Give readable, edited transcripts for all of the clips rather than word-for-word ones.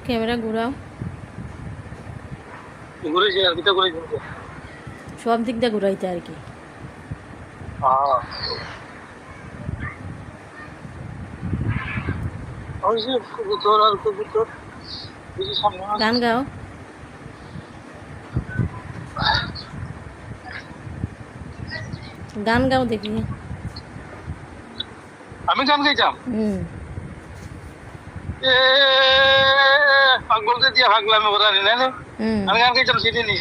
Camera ঘুরাও, ঘুরেছি আর কিটা ঘুরেছি সব দিক দিয়ে ঘুরাইতে আর কি। ওই যে কবুতর আর কবুতর এই যে সামনে গান গাও, গান গাও দেখি। আমি গান গাইতাম এ পাগলকে দিয়ে ভাগলাম ওরা না আমি গান গাইতাম চিনি নি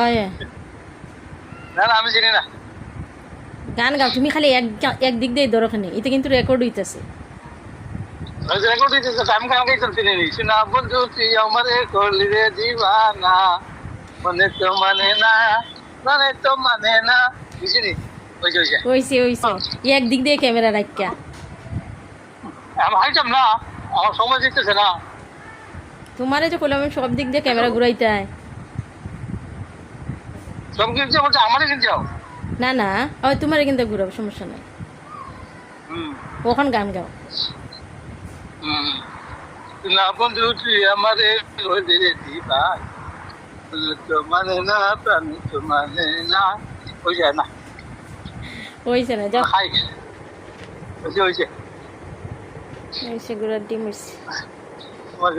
ওই না না আমি চিনি না গান গাও, তুমি খালি এক দিক দিয়ে ধরো, খানে এটা কিন্তু রেকর্ড হইতেছে। রেকর্ড দিতেছে আমি গান গাইতাম চিনি নি শোনা বন্ধু তুই আমারে করলি রে দিবানা মনে তো মানে না মানে তো মানে না বুঝিনি ওই যে হইছে হইছে, এক দিক দিয়ে ক্যামেরা রাখিয়া। আমি হাইতাম না আমার সময় দিতেছে না তোমারে যে কইলাম আমি সব দিক দিয়ে ক্যামেরা ঘুরাইতে হয়। সব কিনছে বলছে আমারই কিনতে যাও না না, ওই তোমারে কিন্তু ঘুরাবো, সমস্যা নাই। ওখান গান গাও। না বন্ধু তুই আমারে করলি রে দিবা তো মানে না প্রাণী তো মানে না ওই যায় না হইছে না, যাও। খাই হয়েছে হইছে, ঘুরার ডিম হইছে। তোমার